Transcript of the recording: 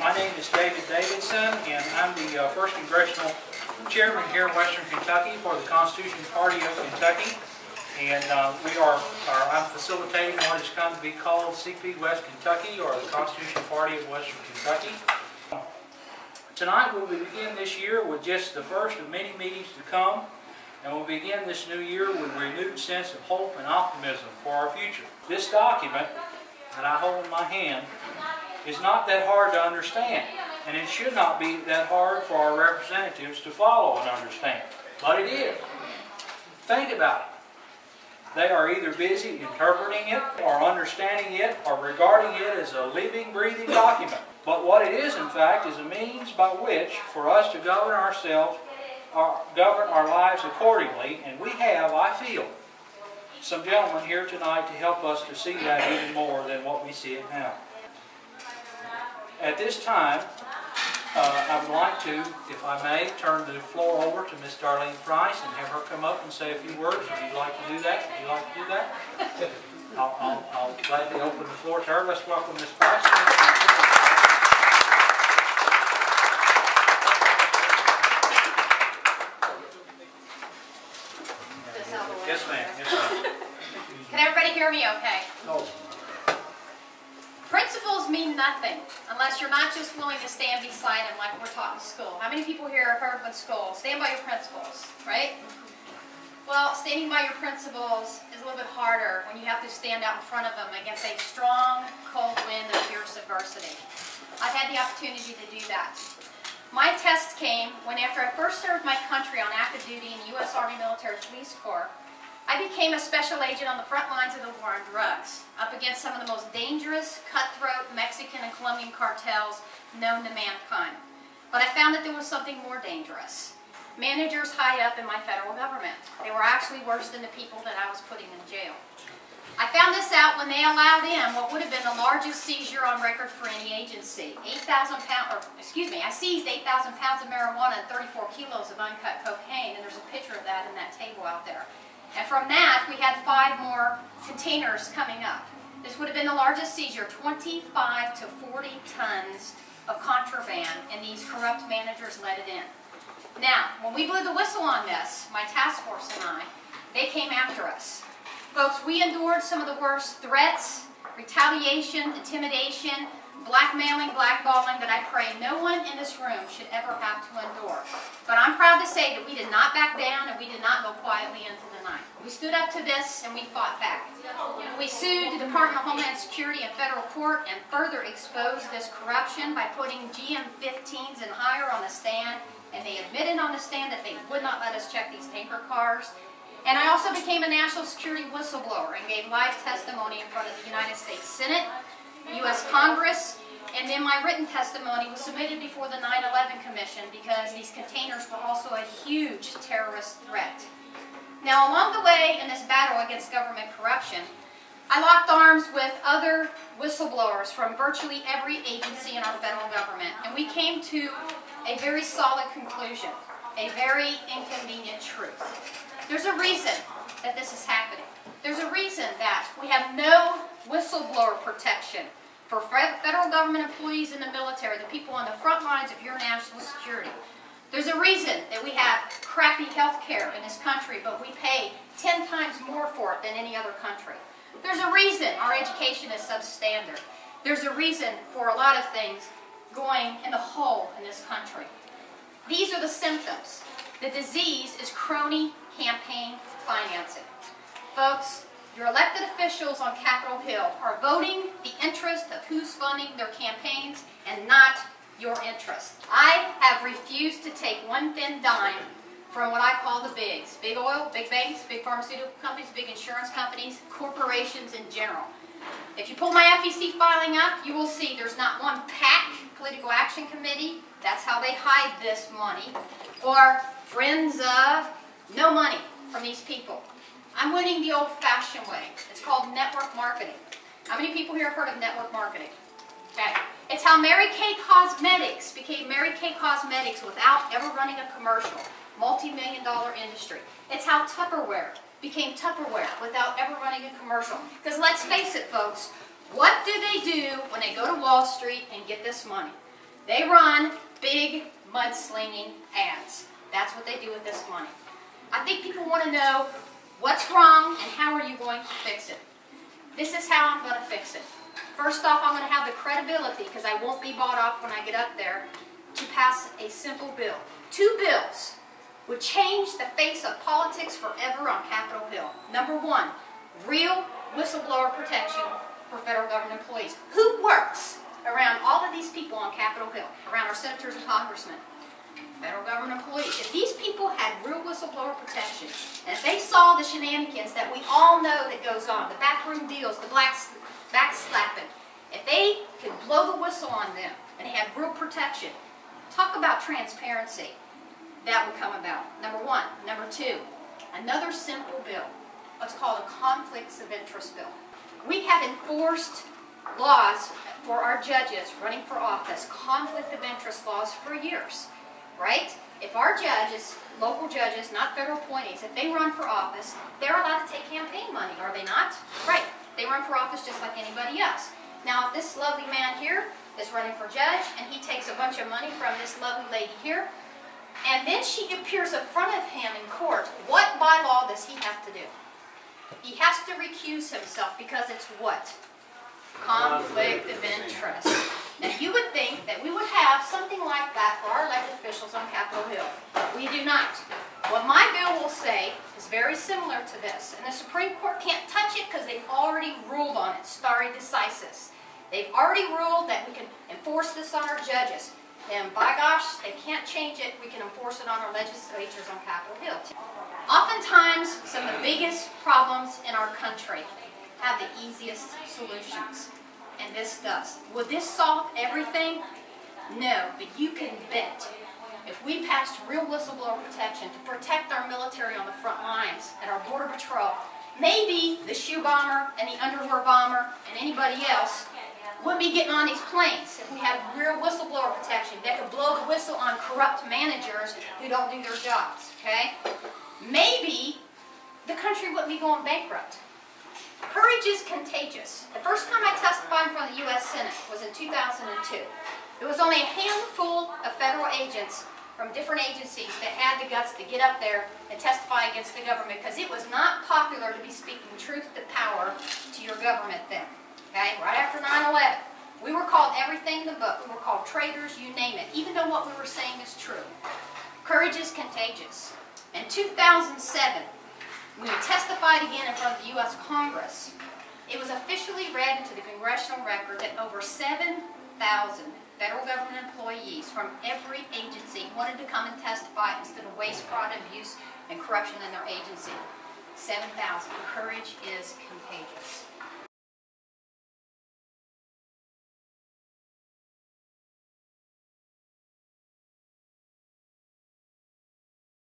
My name is David Davidson, and I'm the 1st Congressional Chairman here in Western Kentucky for the Constitution Party of Kentucky. And I'm facilitating what has come to be called CP West Kentucky, or the Constitution Party of Western Kentucky. Tonight we'll begin this year with just the first of many meetings to come, and we'll begin this new year with a renewed sense of hope and optimism for our future. This document that I hold in my hand is not that hard to understand, and it should not be that hard for our representatives to follow and understand, but it is. Think about it. They are either busy interpreting it, or understanding it, or regarding it as a living, breathing document. But what it is, in fact, is a means by which for us to govern ourselves, govern our lives accordingly, and we have, I feel, some gentlemen here tonight to help us to see that even more than what we see it now. At this time, I would like to, if I may, turn the floor over to Miss Darlene Price and have her come up and say a few words. Would you like to do that? Would you like to do that? I'll gladly open the floor to her. Let's welcome Miss Price. Yes, ma'am. Yes, ma'am. Can everybody hear me okay? No. Principles mean nothing unless you're not just willing to stand beside them like we're taught in school. How many people here have heard of in school? Stand by your principles, right? Well, standing by your principles is a little bit harder when you have to stand out in front of them against a strong, cold wind of fierce adversity. I've had the opportunity to do that. My test came when, after I first served my country on active duty in the U.S. Army Military Police Corps, I became a special agent on the front lines of the war on drugs, up against some of the most dangerous, cutthroat Mexican and Colombian cartels known to mankind. But I found that there was something more dangerous. Managers high up in my federal government. They were actually worse than the people that I was putting in jail. I found this out when they allowed in what would have been the largest seizure on record for any agency. I seized 8,000 pounds of marijuana and 34 kilos of uncut cocaine, and there's a picture of that in that table out there. And from that, we had 5 more containers coming up. This would have been the largest seizure, 25 to 40 tons of contraband, and these corrupt managers let it in. Now, when we blew the whistle on this, my task force and I, they came after us. Folks, we endured some of the worst threats, retaliation, intimidation, blackmailing, blackballing that I pray no one in this room should ever have to endure. But I'm proud to say that we did not back down and we did not go quietly into the night. We stood up to this and we fought back. We sued the Department of Homeland Security in federal court and further exposed this corruption by putting GM-15s and higher on the stand, and they admitted on the stand that they would not let us check these tanker cars. And I also became a national security whistleblower and gave live testimony in front of the United States Senate, U.S. Congress, and then my written testimony was submitted before the 9/11 Commission because these containers were also a huge terrorist threat. Now, along the way in this battle against government corruption, I locked arms with other whistleblowers from virtually every agency in our federal government, and we came to a very solid conclusion, a very inconvenient truth. There's a reason that this is happening. There's a reason that we have no whistleblower protection for federal government employees in the military, the people on the front lines of your national security. There's a reason that we have crappy health care in this country, but we pay 10 times more for it than any other country. There's a reason our education is substandard. There's a reason for a lot of things going in the hole in this country. These are the symptoms. The disease is crony campaign financing. Folks, your elected officials on Capitol Hill are voting the interest of who's funding their campaigns and not your interest. I have refused to take one thin dime from what I call the bigs. Big oil, big banks, big pharmaceutical companies, big insurance companies, corporations in general. If you pull my FEC filing up, you will see there's not one PAC, Political Action Committee, that's how they hide this money, or friends of, no money from these people. I'm winning the old-fashioned way. It's called network marketing. How many people here have heard of network marketing? Okay. It's how Mary Kay Cosmetics became Mary Kay Cosmetics without ever running a commercial. Multi-million-dollar industry. It's how Tupperware became Tupperware without ever running a commercial. Because let's face it, folks, what do when they go to Wall Street and get this money? They run big mudslinging ads. That's what they do with this money. I think people want to know what's wrong and how are you going to fix it. This is how I'm going to fix it. First off, I'm going to have the credibility, because I won't be bought off when I get up there, to pass a simple bill. 2 bills would change the face of politics forever on Capitol Hill. Number 1, real whistleblower protection for federal government employees. Who works around all of these people on Capitol Hill, around our senators and congressmen? Federal government employees. If these people had real whistleblower protection, and if they saw the shenanigans that we all know that goes on, the backroom deals, the backslapping, if they could blow the whistle on them and have real protection, talk about transparency, that would come about. Number 1. Number 2, another simple bill, what's called a conflicts of interest bill. We have enforced laws for our judges running for office, conflict of interest laws, for years, right? If our judges, local judges, not federal appointees, if they run for office, they're allowed to take campaign money, are they not? Right. They run for office just like anybody else. Now, if this lovely man here is running for judge, and he takes a bunch of money from this lovely lady here, and then she appears in front of him in court, what by law does he have to do? He has to recuse himself, because it's what? Conflict of interest. Now, you would think that we would have something like that for our elected officials on Capitol Hill. We do not. What my bill will say is very similar to this, and the Supreme Court can't touch it because they've already ruled on it, stare decisis. They've already ruled that we can enforce this on our judges. And by gosh, they can't change it. We can enforce it on our legislatures on Capitol Hill. Oftentimes, some of the biggest problems in our country have the easiest solutions. And this does. Would this solve everything? No, but you can bet. If we passed real whistleblower protection to protect our military on the front lines and our border patrol, maybe the shoe bomber and the underwear bomber and anybody else wouldn't be getting on these planes if we had real whistleblower protection that could blow the whistle on corrupt managers who don't do their jobs, okay? Maybe the country wouldn't be going bankrupt. Courage is contagious. The first time I testified in front of the U.S. Senate was in 2002. There was only a handful of federal agents from different agencies that had the guts to get up there and testify against the government, because it was not popular to be speaking truth to power to your government then. Okay? Right after 9/11. We were called everything in the book. We were called traitors, you name it, even though what we were saying is true. Courage is contagious. In 2007, when we testified again in front of the U.S. Congress, it was officially read into the congressional record that over 7,000 federal government employees from every agency wanted to come and testify instead of waste, fraud, abuse, and corruption in their agency. 7,000. Courage is contagious.